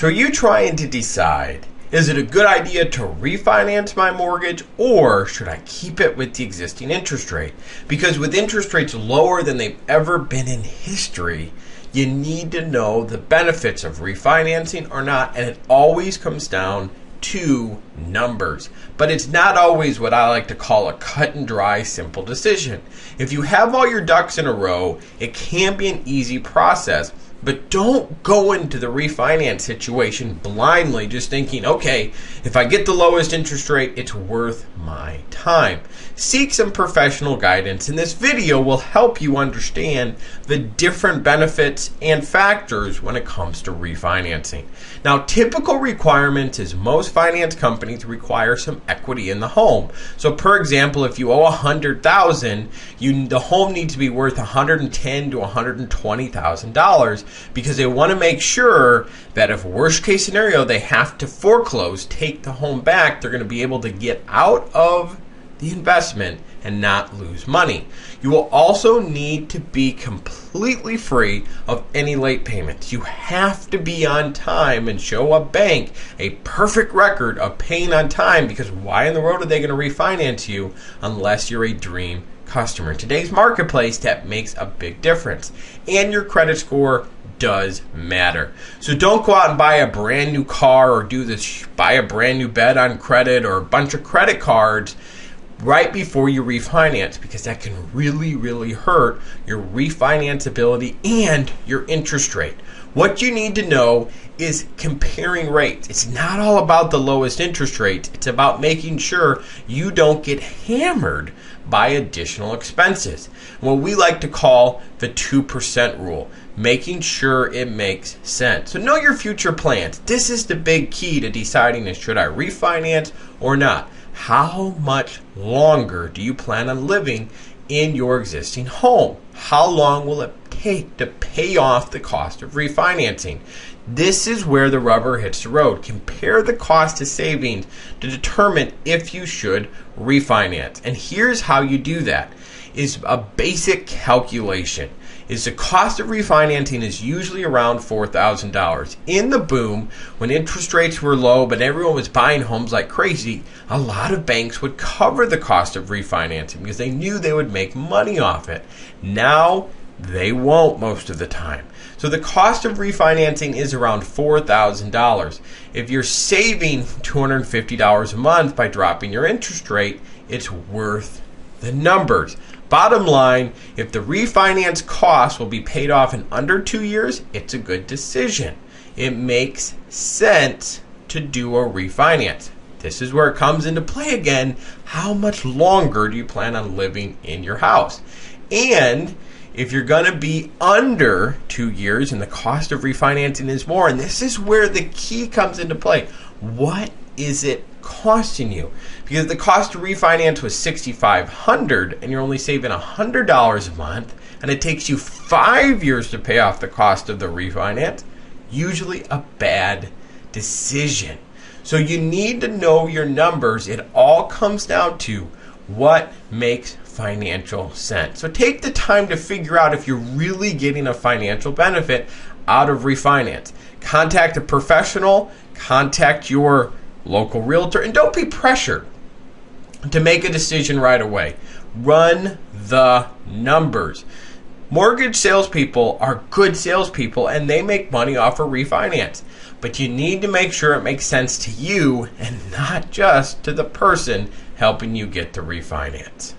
So are you trying to decide, is it a good idea to refinance my mortgage or should I keep it with the existing interest rate? Because with interest rates lower than they've ever been in history, you need to know the benefits of refinancing or not, and it always comes down to numbers. But it's not always what I like to call a cut and dry simple decision. If you have all your ducks in a row, it can be an easy process. But don't go into the refinance situation blindly just thinking, okay, if I get the lowest interest rate, it's worth my time. Seek some professional guidance, and this video will help you understand the different benefits and factors when it comes to refinancing. Now, typical requirements is most finance companies require some equity in the home. So, per example, if you owe $100,000, the home needs to be worth $110,000 to $120,000 because they want to make sure that if worst case scenario they have to foreclose, take the home back, they're going to be able to get out of the investment and not lose money. You will also need to be completely free of any late payments. You have to be on time and show a bank a perfect record of paying on time, because why in the world are they going to refinance you unless you're a dream customer? In today's marketplace, that makes a big difference. And your credit score does matter. So don't go out and buy a brand new car or buy a brand new bed on credit or a bunch of credit cards right before you refinance, because that can really hurt your refinance ability and your interest rate. What you need to know is comparing rates. It's not all about the lowest interest rates. It's about making sure you don't get hammered by additional expenses. What we like to call the 2% rule, making sure it makes sense. So know your future plans. This is the big key to deciding, should I refinance or not? How much longer do you plan on living in your existing home? How long will it take to pay off the cost of refinancing? This is where the rubber hits the road. Compare the cost to savings to determine if you should refinance. And here's how you do that. Is a basic calculation. Is the cost of refinancing is usually around $4,000. In the boom, when interest rates were low but everyone was buying homes like crazy, a lot of banks would cover the cost of refinancing because they knew they would make money off it. Now, they won't most of the time. So the cost of refinancing is around $4,000. If you're saving $250 a month by dropping your interest rate, it's worth the numbers. Bottom line, if the refinance cost will be paid off in under 2 years, it's a good decision. It makes sense to do a refinance. This is where it comes into play again. How much longer do you plan on living in your house? And if you're going to be under 2 years and the cost of refinancing is more, and this is where the key comes into play, what is it costing you? Because the cost to refinance was $6,500 and you're only saving $100 a month, and it takes you 5 years to pay off the cost of the refinance. Usually a bad decision. So you need to know your numbers. It all comes down to what makes financial sense. So take the time to figure out if you're really getting a financial benefit out of refinance. Contact a professional, contact your local realtor, and don't be pressured to make a decision right away. Run the numbers. Mortgage salespeople are good salespeople and they make money off of refinance. But you need to make sure it makes sense to you and not just to the person helping you get the refinance.